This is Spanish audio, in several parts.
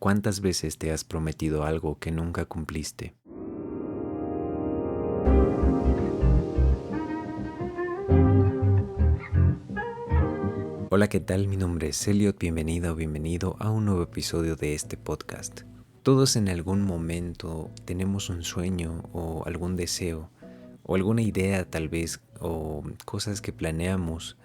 ¿Cuántas veces te has prometido algo que nunca cumpliste? Hola, ¿qué tal? Mi nombre es Elliot, bienvenido o bienvenido a un nuevo episodio de este podcast. Todos en algún momento tenemos un sueño o algún deseo o alguna idea tal vez o cosas que planeamos,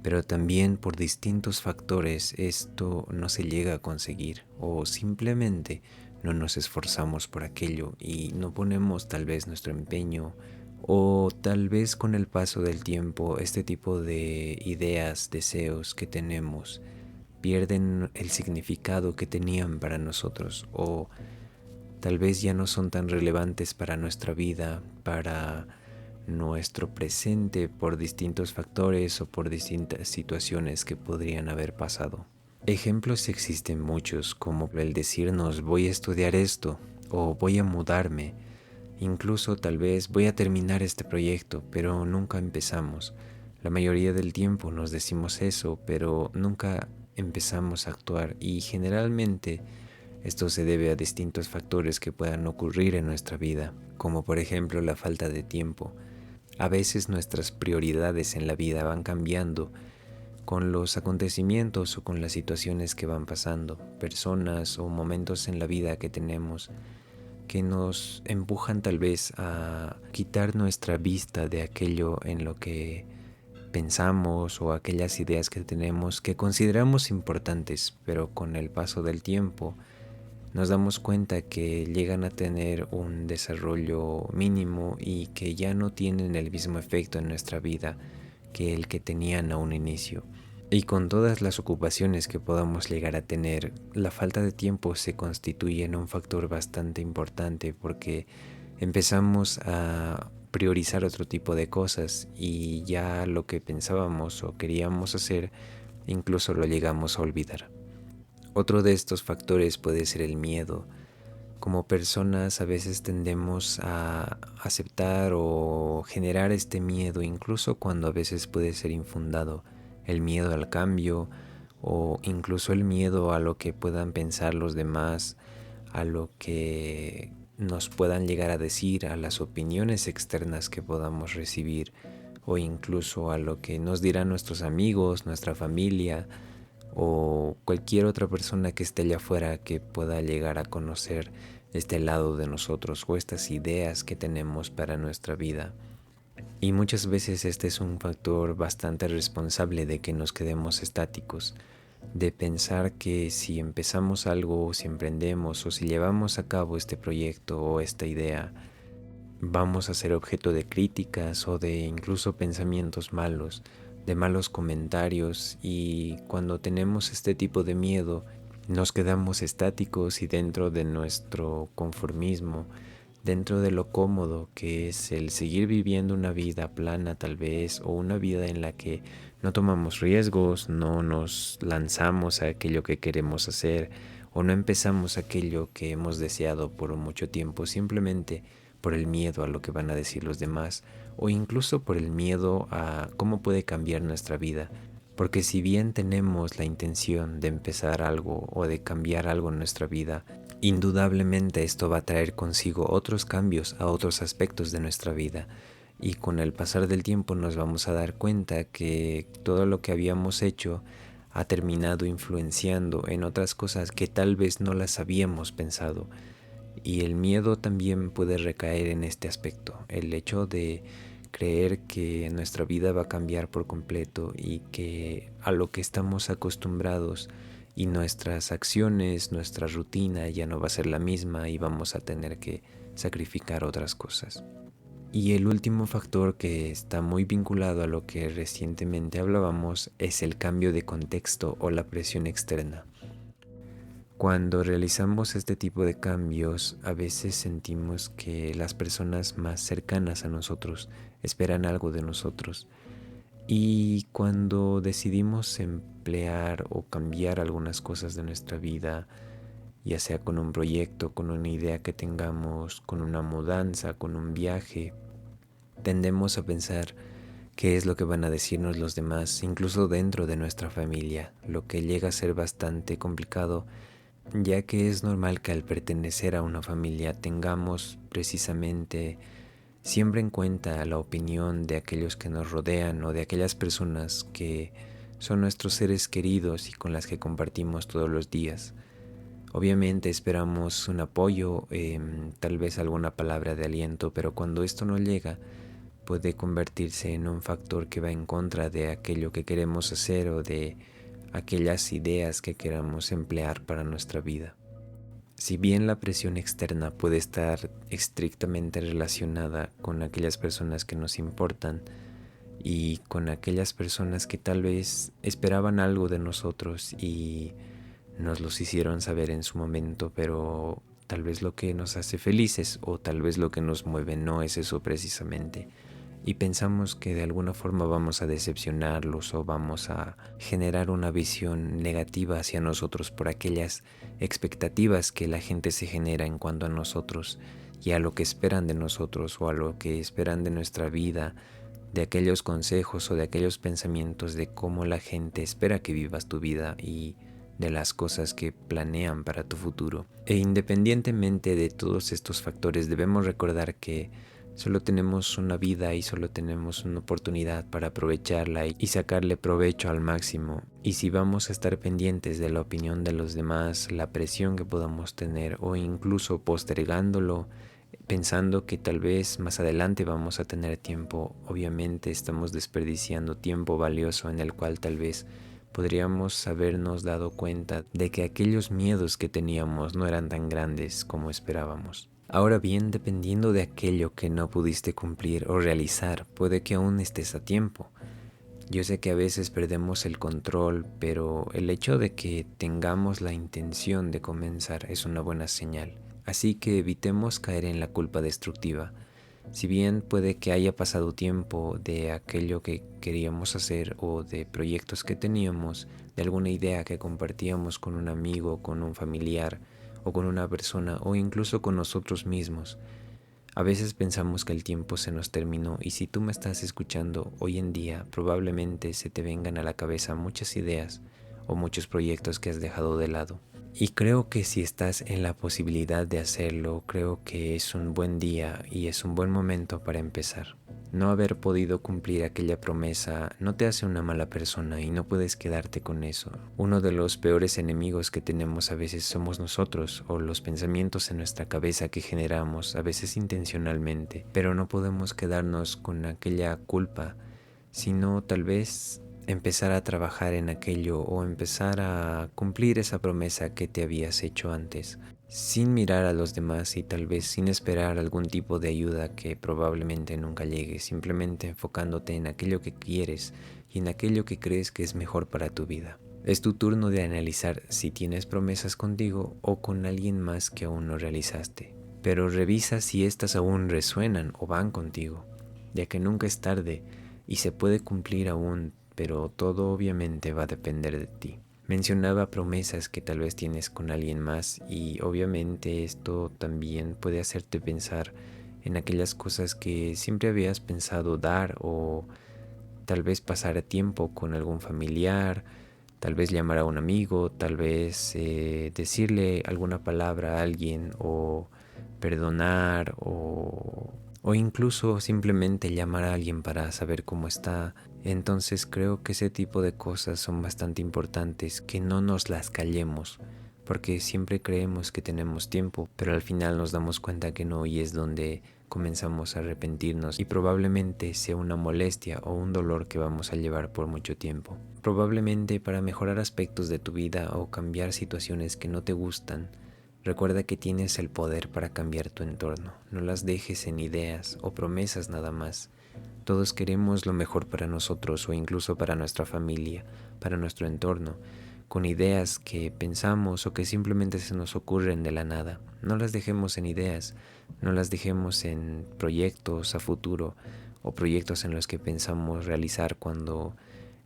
pero también por distintos factores esto no se llega a conseguir o simplemente no nos esforzamos por aquello y no ponemos tal vez nuestro empeño, o tal vez con el paso del tiempo este tipo de ideas, deseos que tenemos pierden el significado que tenían para nosotros, o tal vez ya no son tan relevantes para nuestra vida, para nuestro presente, por distintos factores o por distintas situaciones que podrían haber pasado. Ejemplos existen muchos, como el decirnos voy a estudiar esto o voy a mudarme, incluso tal vez voy a terminar este proyecto, pero nunca empezamos. La mayoría del tiempo nos decimos eso, pero nunca empezamos a actuar, y generalmente esto se debe a distintos factores que puedan ocurrir en nuestra vida, como por ejemplo la falta de tiempo. A veces nuestras prioridades en la vida van cambiando con los acontecimientos o con las situaciones que van pasando, personas o momentos en la vida que tenemos que nos empujan tal vez a quitar nuestra vista de aquello en lo que pensamos o aquellas ideas que tenemos que consideramos importantes, pero con el paso del tiempo nos damos cuenta que llegan a tener un desarrollo mínimo y que ya no tienen el mismo efecto en nuestra vida que el que tenían a un inicio. Y con todas las ocupaciones que podamos llegar a tener, la falta de tiempo se constituye en un factor bastante importante, porque empezamos a priorizar otro tipo de cosas y ya lo que pensábamos o queríamos hacer incluso lo llegamos a olvidar. Otro de estos factores puede ser el miedo. Como personas a veces tendemos a aceptar o generar este miedo, incluso cuando a veces puede ser infundado. El miedo al cambio, o incluso el miedo a lo que puedan pensar los demás, a lo que nos puedan llegar a decir, a las opiniones externas que podamos recibir, o incluso a lo que nos dirán nuestros amigos, nuestra familia o cualquier otra persona que esté allá afuera que pueda llegar a conocer este lado de nosotros o estas ideas que tenemos para nuestra vida. Y muchas veces este es un factor bastante responsable de que nos quedemos estáticos, de pensar que si empezamos algo, si emprendemos o si llevamos a cabo este proyecto o esta idea, vamos a ser objeto de críticas o de incluso pensamientos malos, de malos comentarios, y cuando tenemos este tipo de miedo nos quedamos estáticos y dentro de nuestro conformismo, dentro de lo cómodo que es el seguir viviendo una vida plana tal vez, o una vida en la que no tomamos riesgos, no nos lanzamos a aquello que queremos hacer o no empezamos aquello que hemos deseado por mucho tiempo, simplemente por el miedo a lo que van a decir los demás, o incluso por el miedo a cómo puede cambiar nuestra vida. Porque si bien tenemos la intención de empezar algo o de cambiar algo en nuestra vida, indudablemente esto va a traer consigo otros cambios a otros aspectos de nuestra vida. Y con el pasar del tiempo nos vamos a dar cuenta que todo lo que habíamos hecho ha terminado influenciando en otras cosas que tal vez no las habíamos pensado. Y el miedo también puede recaer en este aspecto, el hecho de creer que nuestra vida va a cambiar por completo y que a lo que estamos acostumbrados y nuestras acciones, nuestra rutina ya no va a ser la misma y vamos a tener que sacrificar otras cosas. Y el último factor que está muy vinculado a lo que recientemente hablábamos es el cambio de contexto o la presión externa. Cuando realizamos este tipo de cambios, a veces sentimos que las personas más cercanas a nosotros esperan algo de nosotros. Y cuando decidimos emplear o cambiar algunas cosas de nuestra vida, ya sea con un proyecto, con una idea que tengamos, con una mudanza, con un viaje, tendemos a pensar qué es lo que van a decirnos los demás, incluso dentro de nuestra familia, lo que llega a ser bastante complicado, ya que es normal que al pertenecer a una familia tengamos precisamente siempre en cuenta la opinión de aquellos que nos rodean o de aquellas personas que son nuestros seres queridos y con las que compartimos todos los días. Obviamente esperamos un apoyo, tal vez alguna palabra de aliento, pero cuando esto no llega, puede convertirse en un factor que va en contra de aquello que queremos hacer o de aquellas ideas que queramos emplear para nuestra vida. Si bien la presión externa puede estar estrictamente relacionada con aquellas personas que nos importan y con aquellas personas que tal vez esperaban algo de nosotros y nos los hicieron saber en su momento, pero tal vez lo que nos hace felices o tal vez lo que nos mueve no es eso precisamente. Y pensamos que de alguna forma vamos a decepcionarlos o vamos a generar una visión negativa hacia nosotros por aquellas expectativas que la gente se genera en cuanto a nosotros y a lo que esperan de nosotros o a lo que esperan de nuestra vida, de aquellos consejos o de aquellos pensamientos de cómo la gente espera que vivas tu vida y de las cosas que planean para tu futuro. E independientemente de todos estos factores, debemos recordar que solo tenemos una vida y solo tenemos una oportunidad para aprovecharla y sacarle provecho al máximo. Y si vamos a estar pendientes de la opinión de los demás, la presión que podamos tener o incluso postergándolo, pensando que tal vez más adelante vamos a tener tiempo, obviamente estamos desperdiciando tiempo valioso en el cual tal vez podríamos habernos dado cuenta de que aquellos miedos que teníamos no eran tan grandes como esperábamos. Ahora bien, dependiendo de aquello que no pudiste cumplir o realizar, puede que aún estés a tiempo. Yo sé que a veces perdemos el control, pero el hecho de que tengamos la intención de comenzar es una buena señal. Así que evitemos caer en la culpa destructiva. Si bien puede que haya pasado tiempo de aquello que queríamos hacer o de proyectos que teníamos, de alguna idea que compartíamos con un amigo, con un familiar o con una persona o incluso con nosotros mismos, a veces pensamos que el tiempo se nos terminó y si tú me estás escuchando hoy en día, probablemente se te vengan a la cabeza muchas ideas o muchos proyectos que has dejado de lado. Y creo que si estás en la posibilidad de hacerlo, creo que es un buen día y es un buen momento para empezar. No haber podido cumplir aquella promesa no te hace una mala persona y no puedes quedarte con eso. Uno de los peores enemigos que tenemos a veces somos nosotros o los pensamientos en nuestra cabeza que generamos, a veces intencionalmente, pero no podemos quedarnos con aquella culpa, sino tal vez empezar a trabajar en aquello o empezar a cumplir esa promesa que te habías hecho antes, sin mirar a los demás y tal vez sin esperar algún tipo de ayuda que probablemente nunca llegue, simplemente enfocándote en aquello que quieres y en aquello que crees que es mejor para tu vida. Es tu turno de analizar si tienes promesas contigo o con alguien más que aún no realizaste, pero revisa si éstas aún resuenan o van contigo, ya que nunca es tarde y se puede cumplir aún, pero todo obviamente va a depender de ti. Mencionaba promesas que tal vez tienes con alguien más y obviamente esto también puede hacerte pensar en aquellas cosas que siempre habías pensado dar o tal vez pasar tiempo con algún familiar, tal vez llamar a un amigo, tal vez decirle alguna palabra a alguien o perdonar o incluso simplemente llamar a alguien para saber cómo está. Entonces creo que ese tipo de cosas son bastante importantes, que no nos las callemos, porque siempre creemos que tenemos tiempo, pero al final nos damos cuenta que no y es donde comenzamos a arrepentirnos y probablemente sea una molestia o un dolor que vamos a llevar por mucho tiempo. Probablemente para mejorar aspectos de tu vida o cambiar situaciones que no te gustan, recuerda que tienes el poder para cambiar tu entorno. No las dejes en ideas o promesas nada más. Todos queremos lo mejor para nosotros o incluso para nuestra familia, para nuestro entorno, con ideas que pensamos o que simplemente se nos ocurren de la nada. No las dejemos en ideas, no las dejemos en proyectos a futuro o proyectos en los que pensamos realizar cuando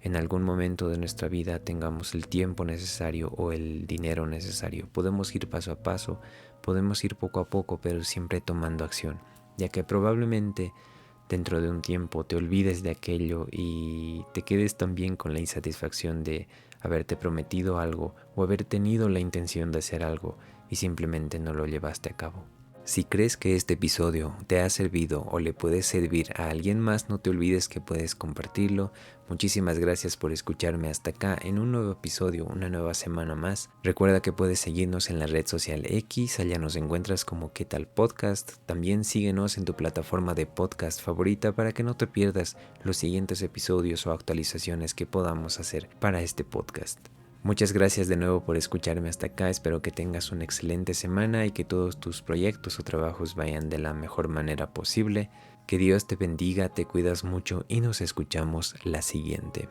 en algún momento de nuestra vida tengamos el tiempo necesario o el dinero necesario. Podemos ir paso a paso, podemos ir poco a poco, pero siempre tomando acción, ya que probablemente dentro de un tiempo te olvides de aquello y te quedes también con la insatisfacción de haberte prometido algo o haber tenido la intención de hacer algo y simplemente no lo llevaste a cabo. Si crees que este episodio te ha servido o le puede servir a alguien más, no te olvides que puedes compartirlo. Muchísimas gracias por escucharme hasta acá en un nuevo episodio, una nueva semana más. Recuerda que puedes seguirnos en la red social X, allá nos encuentras como ¿Qué tal podcast? También síguenos en tu plataforma de podcast favorita para que no te pierdas los siguientes episodios o actualizaciones que podamos hacer para este podcast. Muchas gracias de nuevo por escucharme hasta acá, espero que tengas una excelente semana y que todos tus proyectos o trabajos vayan de la mejor manera posible. Que Dios te bendiga, te cuidas mucho y nos escuchamos la siguiente.